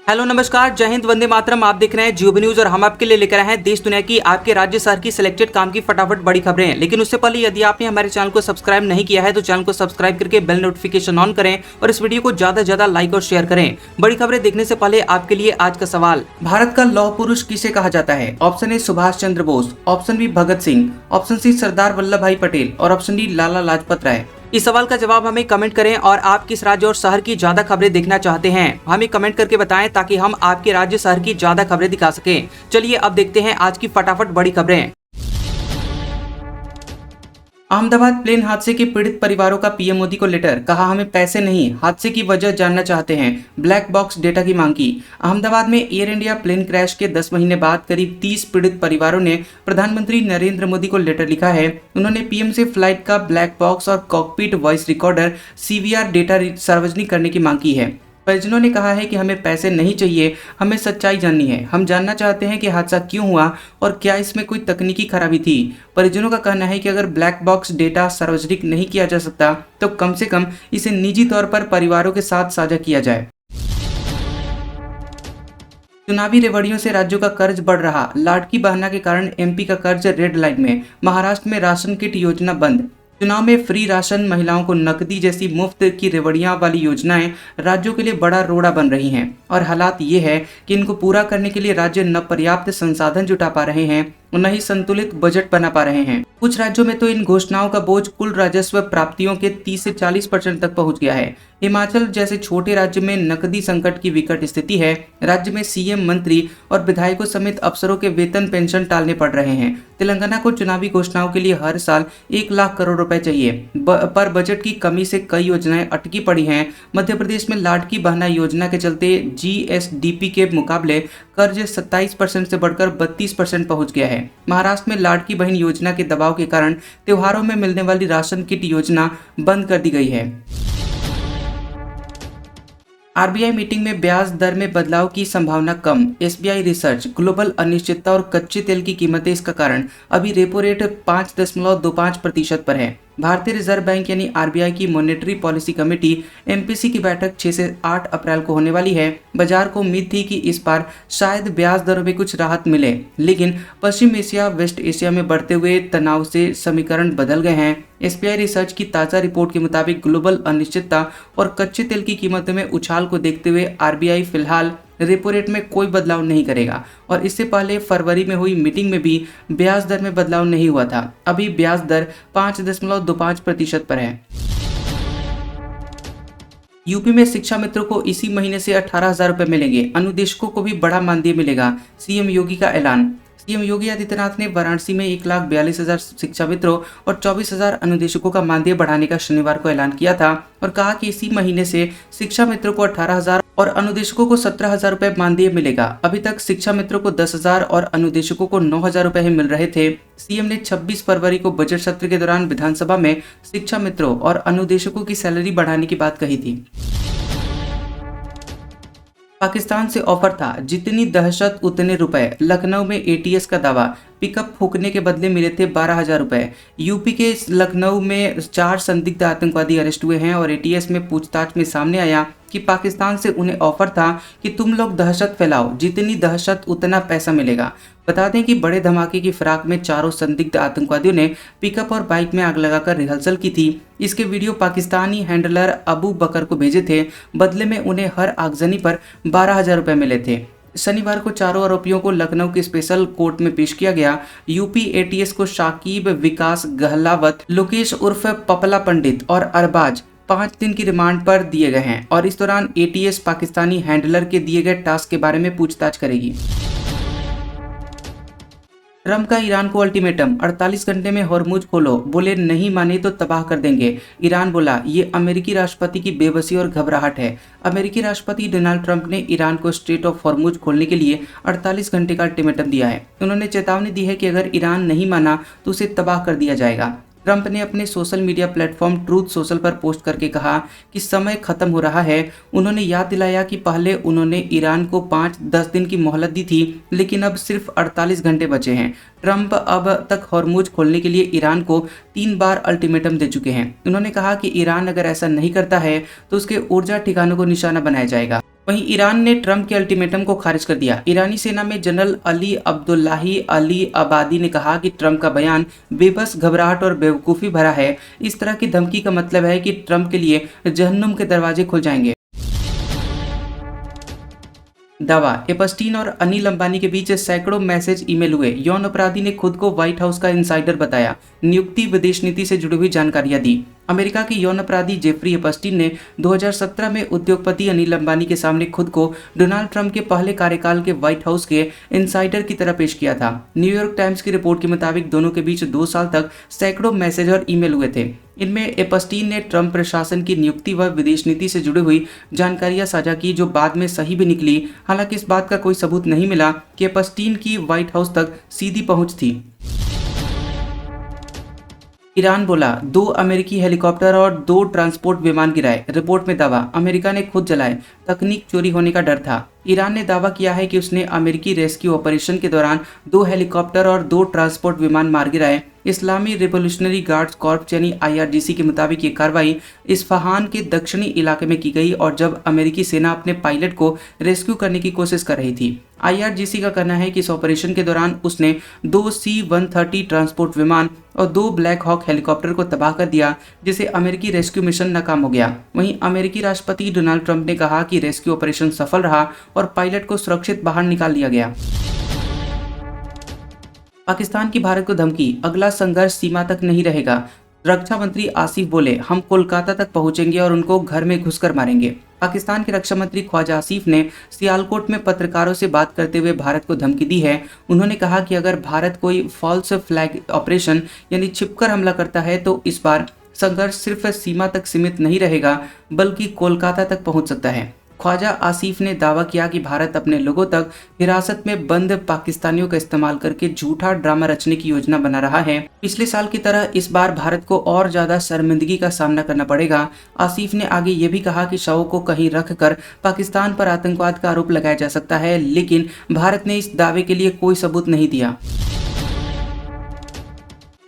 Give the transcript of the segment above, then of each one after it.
Hello नमस्कार, जय हिंद, वंदे मातरम। आप देख रहे हैं जियो न्यूज और हम आपके लिए लेकर आए हैं देश दुनिया की, आपके राज्य शहर की सिलेक्टेड काम की फटाफट बड़ी खबरें। लेकिन उससे पहले यदि आपने हमारे चैनल को सब्सक्राइब नहीं किया है तो चैनल को सब्सक्राइब करके बेल नोटिफिकेशन ऑन करें और इस वीडियो को ज्यादा से ज्यादा लाइक और शेयर करें। बड़ी खबरें देखने से पहले आपके लिए आज का सवाल, भारत का लौह पुरुष किसे कहा जाता है? Option A Subhash Chandra Bose, option B Bhagat Singh, option C Sardar Vallabhbhai Patel और ऑप्शन डी लाला लाजपत राय। इस सवाल का जवाब हमें कमेंट करें और आप किस राज्य और शहर की ज्यादा खबरें देखना चाहते हैं हमें कमेंट करके बताएं ताकि हम आपके राज्य शहर की ज्यादा खबरें दिखा सकें। चलिए अब देखते हैं आज की फटाफट बड़ी खबरें। अहमदाबाद प्लेन हादसे के पीड़ित परिवारों का पीएम मोदी को लेटर, कहा हमें पैसे नहीं, हादसे की वजह जानना चाहते हैं, ब्लैक बॉक्स डेटा की मांग की। अहमदाबाद में एयर इंडिया प्लेन क्रैश के 10 महीने बाद करीब 30 पीड़ित परिवारों ने प्रधानमंत्री नरेंद्र मोदी को लेटर लिखा है। उन्होंने पीएम से फ्लाइट का ब्लैक बॉक्स और cockpit voice recorder CVR data सार्वजनिक करने की मांग की है। परिजनों ने कहा है कि हमें पैसे नहीं चाहिए, हमें सच्चाई जाननी है। हम जानना चाहते हैं कि हादसा क्यों हुआ और क्या इसमें कोई तकनीकी खराबी थी। परिजनों का कहना है कि अगर ब्लैक बॉक्स डेटा सार्वजनिक नहीं किया जा सकता तो कम से कम इसे निजी तौर पर परिवारों के साथ साझा किया जाए। चुनावी रेवड़ियों से राज्यों का कर्ज बढ़ रहा, लाडकी बहना के कारण MP का कर्ज रेड लाइन में। महाराष्ट्र में राशन किट योजना बंद। चुनाव में फ्री राशन, महिलाओं को नकदी जैसी मुफ्त की रेवड़ियां वाली योजनाएं राज्यों के लिए बड़ा रोड़ा बन रही हैं और हालात ये है कि इनको पूरा करने के लिए राज्य न पर्याप्त संसाधन जुटा पा रहे हैं और न ही संतुलित बजट बना पा रहे हैं। कुछ राज्यों में तो इन घोषणाओं का बोझ कुल राजस्व प्राप्तियों के 30 से 40% तक पहुंच गया है। हिमाचल जैसे छोटे राज्य में नकदी संकट की विकट स्थिति है। राज्य में CM, मंत्री और विधायकों समेत अफसरों के वेतन पेंशन टालने पड़ रहे हैं। तेलंगाना को चुनावी घोषणाओं के लिए हर साल 1 लाख करोड़ रुपए चाहिए, पर बजट की कमी से कई योजनाएं अटकी पड़ी हैं। मध्य प्रदेश में लाडकी बहना योजना के चलते GSDP के मुकाबले कर्ज 27% से बढ़कर 32% पहुंच गया है। महाराष्ट्र में लाडकी बहन योजना के दबाव के कारण त्योहारों में मिलने वाली राशन किट योजना बंद कर दी गई है। RBI मीटिंग में ब्याज दर में बदलाव की संभावना कम। SBI रिसर्च, ग्लोबल अनिश्चितता और कच्चे तेल की कीमतें इसका कारण। अभी रेपो रेट 5.25% पर है। भारतीय रिजर्व बैंक यानी RBI की मॉनेटरी पॉलिसी कमेटी MPC की बैठक 6 से 8 अप्रैल को होने वाली है। बाजार को उम्मीद थी कि इस बार शायद ब्याज दरों में कुछ राहत मिले, लेकिन पश्चिम एशिया, वेस्ट एशिया में बढ़ते हुए तनाव से समीकरण बदल गए हैं। SBI रिसर्च की ताज़ा रिपोर्ट के मुताबिक ग्लोबल अनिश्चितता और कच्चे तेल की कीमतों में उछाल को देखते हुए RBI फिलहाल रेपो रेट में कोई बदलाव नहीं करेगा और इससे पहले फरवरी में हुई मीटिंग में भी ब्याज दर में बदलाव नहीं हुआ था। अभी ब्याज दर 5.25% पर है। यूपी में शिक्षा मित्रों को इसी महीने से 18,000 रुपए मिलेंगे। अनुदेशकों को भी बड़ा मानदेय मिलेगा, CM योगी का ऐलान। CM योगी आदित्यनाथ ने वाराणसी में 1,42,000 शिक्षा मित्रों और 24,000 अनुदेशकों का मानदेय बढ़ाने का शनिवार को ऐलान किया था और कहा कि इसी महीने से शिक्षा मित्रों को 18,000 और अनुदेशकों को 17,000 रुपए मानदेय मिलेगा। अभी तक शिक्षा मित्रों को 10,000 और अनुदेशकों को 9,000 रुपए ही मिल रहे थे। CM ने 26 फरवरी को बजट सत्र के दौरान विधानसभा में शिक्षा मित्रों और अनुदेशकों की सैलरी बढ़ाने की बात कही थी। पाकिस्तान से ऑफर था, जितनी दहशत उतने रुपए। लखनऊ में ATS का दावा, पिकअप फूकने के बदले मिले थे 12,000 रुपए। यूपी के लखनऊ में 4 संदिग्ध आतंकवादी अरेस्ट हुए हैं और ATS में पूछताछ में सामने आया कि पाकिस्तान से उन्हें ऑफर था कि तुम लोग दहशत फैलाओ, जितनी दहशत उतना पैसा मिलेगा। बता दें कि बड़े धमाके की फिराक में चारों संदिग्ध आतंकवादियों ने पिकअप और बाइक में आग लगाकर रिहर्सल की थी। इसके वीडियो पाकिस्तानी हैंडलर अबू बकर को भेजे थे। बदले में उन्हें हर आगजनी पर 12,000 रुपए मिले थे। शनिवार को चारों आरोपियों को लखनऊ के स्पेशल कोर्ट में पेश किया गया। यूपी ATS को शाकिब, विकास गहलावत, लोकेश उर्फ पपला पंडित और अरबाज 5 दिन की रिमांड पर दिए गए हैं और इस दौरान ATS पाकिस्तानी हैंडलर के दिए गए टास्क के बारे में पूछताछ करेगी। ट्रम्प का ईरान को अल्टीमेटम, 48 घंटे में हॉर्मुज खोलो, बोले नहीं माने तो तबाह कर देंगे। ईरान बोला ये अमेरिकी राष्ट्रपति की बेबसी और घबराहट है। अमेरिकी राष्ट्रपति डोनाल्ड ट्रंप ने ईरान को स्ट्रेट ऑफ हॉर्मुज खोलने के लिए 48 घंटे का अल्टीमेटम दिया है। उन्होंने चेतावनी दी है कि अगर ईरान नहीं माना तो उसे तबाह कर दिया जाएगा। ट्रंप ने अपने social media platform truth social पर पोस्ट करके कहा कि समय खत्म हो रहा है। उन्होंने याद दिलाया कि पहले उन्होंने ईरान को 5-10 दिन की मोहलत दी थी, लेकिन अब सिर्फ 48 घंटे बचे हैं। ट्रंप अब तक हॉर्मुज खोलने के लिए ईरान को 3 बार अल्टीमेटम दे चुके हैं। उन्होंने कहा कि ईरान अगर ऐसा नहीं करता है तो उसके ऊर्जा ठिकानों को निशाना बनाया जाएगा। वहीं ईरान ने ट्रंप के अल्टीमेटम को खारिज कर दिया। ईरानी सेना में जनरल अली अब्दुल्लाही अली अबादी ने कहा कि ट्रंप का बयान बेबस, घबराहट और बेवकूफ़ी भरा है। इस तरह की धमकी का मतलब है कि ट्रंप के लिए जहन्नुम के दरवाजे खुल जाएंगे। दावा, एपस्टीन और अनिल अंबानी के बीच सैकड़ों मैसेज ईमेल हुए। यौन अपराधी ने खुद को व्हाइट हाउस का इनसाइडर बताया। नियुक्ति, विदेश नीति से जुड़ी हुई जानकारियां दी। अमेरिका के यौन अपराधी जेफरी एपस्टीन ने 2017 में उद्योगपति अनिल अंबानी के सामने खुद को डोनाल्ड ट्रंप के पहले कार्यकाल के व्हाइट हाउस के इनसाइडर की तरह पेश किया था। न्यूयॉर्क टाइम्स की रिपोर्ट के मुताबिक दोनों के बीच 2 साल तक सैकड़ों मैसेज और ईमेल हुए थे। इनमें एपस्टीन ने ट्रंप प्रशासन की नियुक्ति व विदेश नीति से जुड़ी हुई जानकारियां साझा की, जो बाद में सही भी निकली। हालांकि इस बात का कोई सबूत नहीं मिला कि एपस्टीन की व्हाइट हाउस तक सीधी पहुंच थी। ईरान बोला, 2 अमेरिकी हेलीकॉप्टर और 2 ट्रांसपोर्ट विमान गिराए। रिपोर्ट में दावा, अमेरिका ने खुद जलाए, तकनीक चोरी होने का डर था। ईरान ने दावा किया है कि उसने अमेरिकी रेस्क्यू ऑपरेशन के दौरान 2 हेलीकॉप्टर और 2 ट्रांसपोर्ट विमान मार गिराए। इस्लामी रिवोल्यूशनरी गार्ड्स कॉर्प्स यानी IRGC के मुताबिक ये कार्रवाई इस्फहान के दक्षिणी इलाके में की गई और जब अमेरिकी सेना अपने पायलट को रेस्क्यू करने की कोशिश कर रही थी। IRGC का कहना है कि इस ऑपरेशन के दौरान उसने 2 C-130 ट्रांसपोर्ट विमान और 2 ब्लैक हॉक हेलीकॉप्टर को तबाह कर दिया, जिससे अमेरिकी रेस्क्यू मिशन नाकाम हो गया। वहीं अमेरिकी राष्ट्रपति डोनाल्ड ट्रंप ने कहा कि रेस्क्यू ऑपरेशन सफल रहा और पायलट को सुरक्षित बाहर निकाल लिया गया। पाकिस्तान की भारत को धमकी, अगला संघर्ष सीमा तक नहीं रहेगा। रक्षा मंत्री आसिफ बोले, हम कोलकाता तक पहुंचेंगे और उनको घर में घुसकर मारेंगे। पाकिस्तान के रक्षा मंत्री ख्वाजा आसिफ ने सियालकोट में पत्रकारों से बात करते हुए भारत को धमकी दी है। उन्होंने कहा कि अगर भारत कोई फॉल्स फ्लैग ऑपरेशन यानी छिपकर हमला करता है तो इस बार संघर्ष सिर्फ सीमा तक सीमित नहीं रहेगा बल्कि कोलकाता तक पहुंच सकता है। ख्वाजा आसिफ ने दावा किया कि भारत अपने लोगों तक हिरासत में बंद पाकिस्तानियों का इस्तेमाल करके झूठा ड्रामा रचने की योजना बना रहा है। पिछले साल की तरह इस बार भारत को और ज्यादा शर्मिंदगी का सामना करना पड़ेगा। आसिफ ने आगे ये भी कहा कि शवों को कहीं रखकर पाकिस्तान पर आतंकवाद का आरोप लगाया जा सकता है, लेकिन भारत ने इस दावे के लिए कोई सबूत नहीं दिया।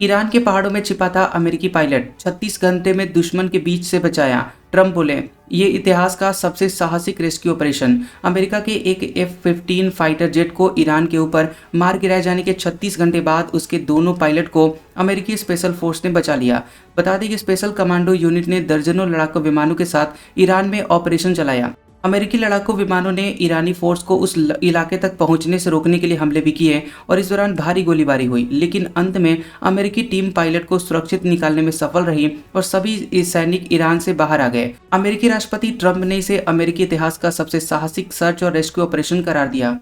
ईरान के पहाड़ों में छिपा था अमेरिकी पायलट, 36 घंटे में दुश्मन के बीच से बचाया। ट्रंप बोले, ये इतिहास का सबसे साहसिक रेस्क्यू ऑपरेशन। अमेरिका के एक F-15 फाइटर जेट को ईरान के ऊपर मार गिराए जाने के 36 घंटे बाद उसके दोनों पायलट को अमेरिकी स्पेशल फोर्स ने बचा लिया। बता दें कि स्पेशल कमांडो यूनिट ने दर्जनों लड़ाकू विमानों के साथ ईरान में ऑपरेशन चलाया। अमेरिकी लड़ाकू विमानों ने ईरानी फोर्स को उस इलाके तक पहुंचने से रोकने के लिए हमले भी किए और इस दौरान भारी गोलीबारी हुई, लेकिन अंत में अमेरिकी टीम पायलट को सुरक्षित निकालने में सफल रही और सभी सैनिक ईरान से बाहर आ गए। अमेरिकी राष्ट्रपति ट्रंप ने इसे अमेरिकी इतिहास का सबसे साहसिक सर्च और रेस्क्यू ऑपरेशन करार दिया।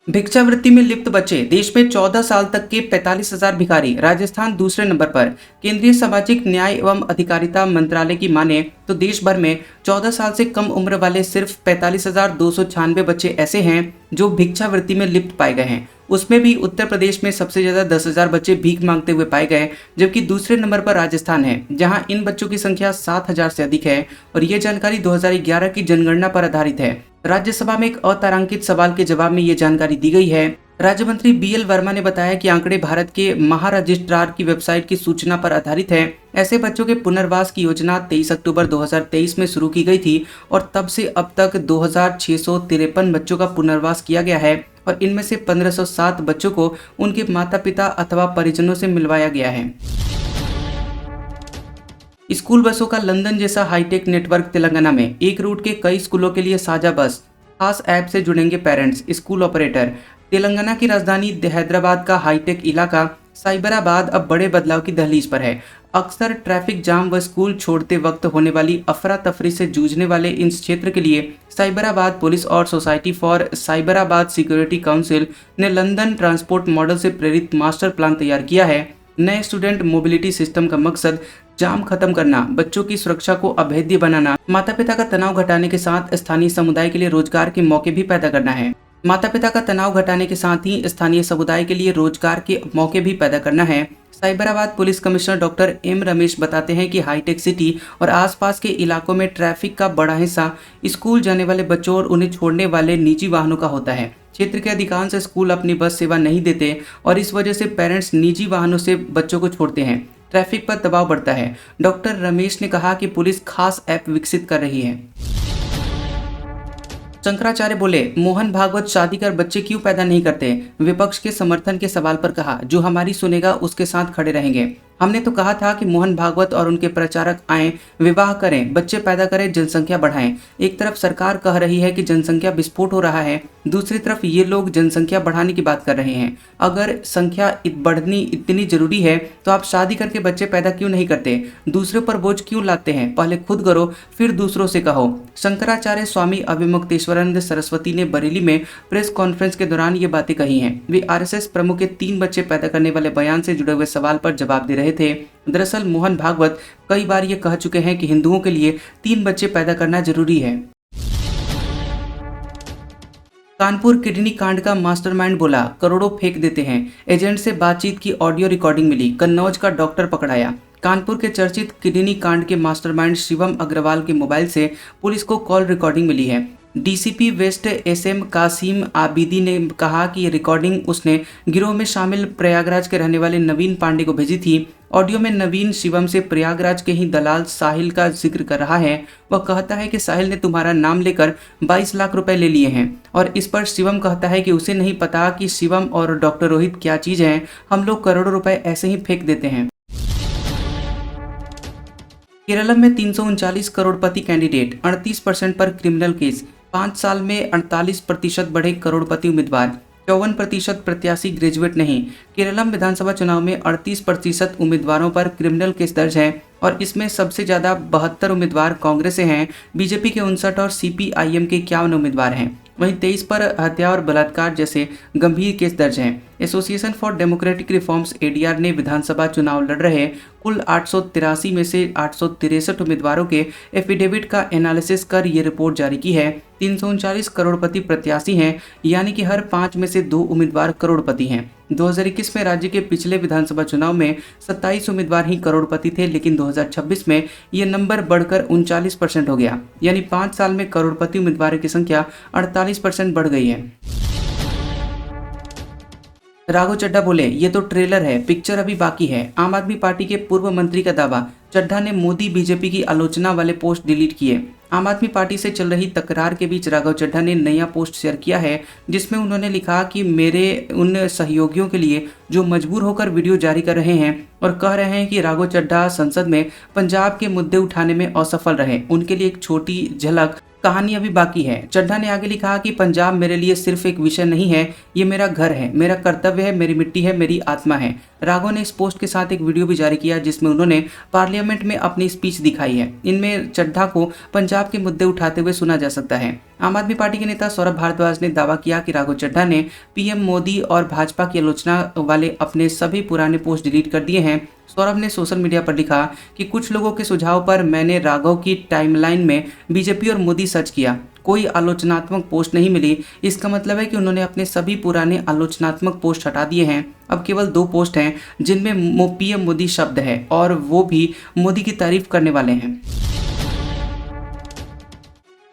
भिक्षावृत्ति में लिप्त बच्चे, देश में 14 साल तक के 45,000 भिखारी, राजस्थान दूसरे नंबर पर। केंद्रीय सामाजिक न्याय एवं अधिकारिता मंत्रालय की माने तो देश भर में 14 साल से कम उम्र वाले सिर्फ 45,296 बच्चे ऐसे हैं जो भिक्षावृत्ति में लिप्त पाए गए हैं। उसमें भी उत्तर प्रदेश में सबसे ज्यादा 10,000 बच्चे भीख मांगते हुए पाए गए, जबकि दूसरे नंबर पर राजस्थान है, जहां इन बच्चों की संख्या 7,000 से अधिक है और ये जानकारी 2011 की जनगणना पर आधारित है। राज्यसभा में एक अतारांकित सवाल के जवाब में ये जानकारी दी गई है। राज्य मंत्री BL वर्मा ने बताया कि आंकड़े भारत के महारजिस्ट्रार की वेबसाइट की सूचना पर आधारित है। ऐसे बच्चों के पुनर्वास की योजना 23 अक्टूबर 2023 में शुरू की गई थी और तब से अब तक 2,653 बच्चों का पुनर्वास किया गया है और इनमें से 1,507 बच्चों को उनके माता पिता अथवा परिजनों से मिलवाया गया है। स्कूल बसों का लंदन जैसा हाईटेक नेटवर्क तेलंगाना में, एक रूट के कई स्कूलों के लिए साझा बस, खास ऐप से जुड़ेंगे पेरेंट्स, स्कूल ऑपरेटर। तेलंगाना की राजधानी हैदराबाद का हाईटेक इलाका साइबराबाद अब बड़े बदलाव की दहलीज पर है। अक्सर ट्रैफिक जाम व स्कूल छोड़ते वक्त होने वाली अफरा तफरी से जूझने वाले इस क्षेत्र के लिए साइबराबाद पुलिस और society for Cyberabad security council ने लंदन ट्रांसपोर्ट मॉडल से प्रेरित मास्टर प्लान तैयार किया है। नए स्टूडेंट मोबिलिटी सिस्टम का मकसद जाम खत्म करना, बच्चों की सुरक्षा को अभेद्य बनाना, माता पिता का तनाव घटाने के साथ स्थानीय समुदाय के लिए रोजगार के मौके भी पैदा करना है। माता पिता का तनाव घटाने के साथ ही स्थानीय समुदाय के लिए रोजगार के मौके भी पैदा करना है। Cyberabad police commissioner doctor M Ramesh बताते हैं कि हाईटेक सिटी और आसपास के इलाकों में ट्रैफिक का बड़ा हिस्सा स्कूल जाने वाले बच्चों और उन्हें छोड़ने वाले निजी वाहनों का होता है। क्षेत्र के अधिकांश स्कूल अपनी बस सेवा नहीं देते और इस वजह से पेरेंट्स निजी वाहनों से बच्चों को छोड़ते हैं। ट्रैफिक पर दबाव बढ़ता है। डॉक्टर रमेश ने कहा कि पुलिस खास ऐप विकसित कर रही है। शंकराचार्य बोले, मोहन भागवत शादी कर बच्चे क्यों पैदा नहीं करते। विपक्ष के समर्थन के सवाल पर कहा, जो हमारी सुनेगा उसके साथ खड़े रहेंगे। हमने तो कहा था कि मोहन भागवत और उनके प्रचारक आएं, विवाह करें, बच्चे पैदा करें, जनसंख्या बढ़ाएं। एक तरफ सरकार कह रही है कि जनसंख्या विस्फोट हो रहा है, दूसरी तरफ ये लोग जनसंख्या बढ़ाने की बात कर रहे हैं। अगर संख्या बढ़नी इतनी जरूरी है तो आप शादी करके बच्चे पैदा क्यों नहीं करते, दूसरे पर बोझ क्यों लाते हैं। पहले खुद करो फिर दूसरों से कहो। शंकराचार्य स्वामी अभिमुक्तेश्वरानंद सरस्वती ने बरेली में प्रेस कॉन्फ्रेंस के दौरान ये बातें कही हैं। वे आरएसएस प्रमुख के 3 बच्चे पैदा करने वाले बयान से जुड़े हुए सवाल पर जवाब दे रहे थे। दरअसल मोहन भागवत कई बार ये कह चुके हैं कि हिंदुओं के लिए 3 बच्चे पैदा करना जरूरी है। कानपुर किडनी कांड का मास्टरमाइंड बोला, करोड़ों फेंक देते हैं। एजेंट से बातचीत की ऑडियो रिकॉर्डिंग मिली, कन्नौज का डॉक्टर पकड़ाया। कानपुर के चर्चित किडनी कांड के मास्टरमाइंड शिवम अग्रवाल के मोबाइल से पुलिस को कॉल रिकॉर्डिंग मिली है। DCP west SM Kasim Abidi ने कहा कि ये रिकॉर्डिंग उसने गिरोह में शामिल प्रयागराज के रहने वाले नवीन पांडे को भेजी थी। ऑडियो में नवीन शिवम से प्रयागराज के ही दलाल साहिल का जिक्र कर रहा है। वह कहता है कि साहिल ने तुम्हारा नाम लेकर 22 लाख रुपए ले लिए हैं और इस पर शिवम कहता है कि उसे नहीं पता कि शिवम और डॉक्टर रोहित क्या चीज है, हम लोग करोड़ों रुपए ऐसे ही फेंक देते हैं। केरल में 339 करोड़पति कैंडिडेट, 38% पर क्रिमिनल केस। 5 साल में 48% बढ़े करोड़पति उम्मीदवार, 54% प्रत्याशी ग्रेजुएट नहीं। केरलम विधानसभा चुनाव में 38% उम्मीदवारों पर क्रिमिनल केस दर्ज है और इसमें सबसे ज्यादा 72 उम्मीदवार कांग्रेस से हैं। बीजेपी के 59 और सीपीआईएम के 51 उम्मीदवार हैं। वहीं 23 पर हत्या और बलात्कार जैसे गंभीर केस दर्ज हैं। Association for democratic reforms ADR ने विधानसभा चुनाव लड़ रहे कुल 883 में से 863 उम्मीदवारों के एफिडेविट का एनालिसिस कर ये रिपोर्ट जारी की है। 339 करोड़पति प्रत्याशी हैं, यानी कि हर 5 में से 2 उम्मीदवार करोड़पति हैं। 2021 में राज्य के पिछले विधानसभा चुनाव में 27 उम्मीदवार ही करोड़पति थे, लेकिन 2026 में ये नंबर बढ़कर 39% हो गया, यानी 5 साल में करोड़पति उम्मीदवारों की संख्या 48% बढ़ गई है। राघव चड्ढा बोले, ये तो ट्रेलर है, पिक्चर अभी बाकी है। आम आदमी पार्टी के पूर्व मंत्री का दावा। चड्ढा ने मोदी बीजेपी की आलोचना वाले पोस्ट डिलीट किए। आम आदमी पार्टी से चल रही तकरार के बीच राघव चड्ढा ने नया पोस्ट शेयर किया है, जिसमें उन्होंने लिखा कि मेरे उन सहयोगियों के लिए जो मजबूर होकर वीडियो जारी कर रहे हैं और कह रहे हैं कि राघव चड्ढा संसद में पंजाब के मुद्दे उठाने में असफल रहे, उनके लिए एक छोटी झलक, कहानी अभी बाकी है। चड्ढा ने आगे लिखा कि पंजाब मेरे लिए सिर्फ एक विषय नहीं है, ये मेरा घर है, मेरा कर्तव्य है, मेरी मिट्टी है, मेरी आत्मा है। राघव ने इस पोस्ट के साथ एक वीडियो भी जारी किया जिसमें उन्होंने पार्लियामेंट में अपनी स्पीच दिखाई है। इनमें चड्ढा को पंजाब के मुद्दे उठाते हुए सुना जा सकता है। आम आदमी पार्टी के नेता सौरभ भारद्वाज ने दावा किया कि राघव चड्ढा ने पीएम मोदी और भाजपा की आलोचना वाले अपने सभी पुराने पोस्ट डिलीट कर दिए हैं। सौरभ ने सोशल मीडिया पर लिखा कि कुछ लोगों के सुझाव पर मैंने राघव की टाइमलाइन में बीजेपी और मोदी सर्च किया, कोई आलोचनात्मक पोस्ट नहीं मिली। इसका मतलब है कि उन्होंने अपने सभी पुराने आलोचनात्मक पोस्ट हटा दिए हैं। अब केवल 2 पोस्ट हैं जिनमें पीएम मोदी शब्द है और वो भी मोदी की तारीफ करने वाले हैं।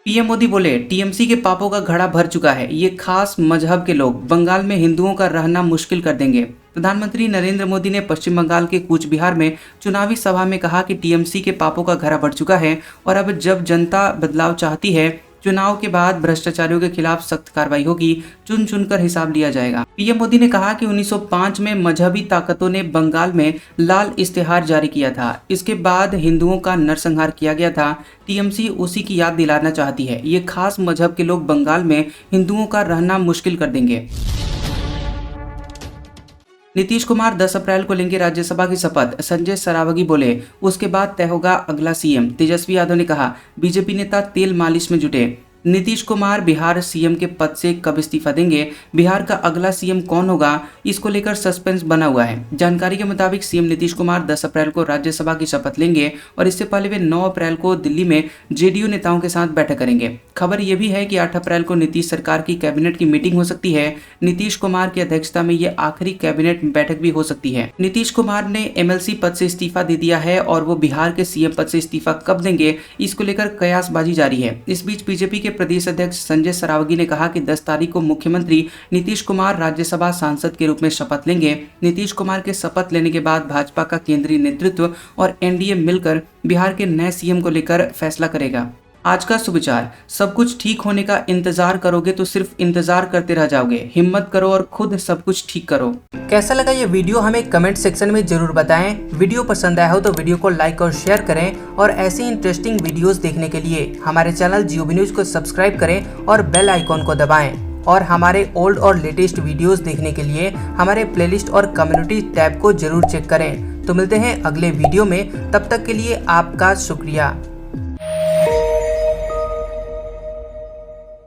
पीएम मोदी बोले, टीएमसी के पापों का घड़ा भर चुका है, ये खास मजहब के लोग बंगाल में हिंदुओं का रहना मुश्किल कर देंगे। प्रधानमंत्री नरेंद्र मोदी ने पश्चिम बंगाल के कूच बिहार में चुनावी सभा में कहा कि टीएमसी के पापों का घड़ा भर चुका है और अब जब जनता बदलाव चाहती है, चुनाव के बाद भ्रष्टाचारियों के खिलाफ सख्त कार्रवाई होगी, चुन चुनकर हिसाब लिया जाएगा। पीएम मोदी ने कहा कि 1905 में मजहबी ताकतों ने बंगाल में लाल इश्तेहार जारी किया था, इसके बाद हिंदुओं का नरसंहार किया गया था। टीएमसी उसी की याद दिलाना चाहती है। ये खास मजहब के लोग बंगाल में हिंदुओं का रहना मुश्किल कर देंगे। नीतीश कुमार 10 अप्रैल को लेंगे राज्यसभा की शपथ, संजय सरावगी बोले, उसके बाद तय होगा अगला सीएम। तेजस्वी यादव ने कहा, बीजेपी नेता तेल मालिश में जुटे। नीतीश कुमार बिहार सीएम के पद से कब इस्तीफा देंगे, बिहार का अगला सीएम कौन होगा, इसको लेकर सस्पेंस बना हुआ है। जानकारी के मुताबिक सीएम नीतीश कुमार 10 अप्रैल को राज्यसभा की शपथ लेंगे और इससे पहले वे 9 अप्रैल को दिल्ली में जेडीयू नेताओं के साथ बैठक करेंगे। खबर यह भी है कि 8 अप्रैल को नीतीश सरकार की कैबिनेट की मीटिंग हो सकती है। नीतीश कुमार की अध्यक्षता में यह आखिरी कैबिनेट बैठक भी हो सकती है। नीतीश कुमार ने एमएलसी पद से इस्तीफा दे दिया है और वो बिहार के सीएम पद से इस्तीफा कब देंगे, इसको लेकर कयासबाजी जारी है। इस बीच बीजेपी के प्रदेश अध्यक्ष संजय सरावगी ने कहा कि 10 तारीख को मुख्यमंत्री नीतीश कुमार राज्यसभा सांसद के रूप में शपथ लेंगे। नीतीश कुमार के शपथ लेने के बाद भाजपा का केंद्रीय नेतृत्व और एनडीए मिलकर बिहार के नए सीएम को लेकर फैसला करेगा। आज का सुविचार, सब कुछ ठीक होने का इंतजार करोगे तो सिर्फ इंतजार करते रह जाओगे। हिम्मत करो और खुद सब कुछ ठीक करो। कैसा लगा ये वीडियो हमें कमेंट सेक्शन में जरूर बताएं। वीडियो पसंद आया हो तो वीडियो को लाइक और शेयर करें और ऐसी इंटरेस्टिंग वीडियोस देखने के लिए हमारे चैनल जियोबी न्यूज को सब्सक्राइब करें और बेल आइकॉन को दबाएं। और हमारे ओल्ड और लेटेस्ट वीडियोस देखने के लिए हमारे प्लेलिस्ट और कम्युनिटी टैब को जरूर चेक करें। तो मिलते हैं अगले वीडियो में, तब तक के लिए आपका शुक्रिया।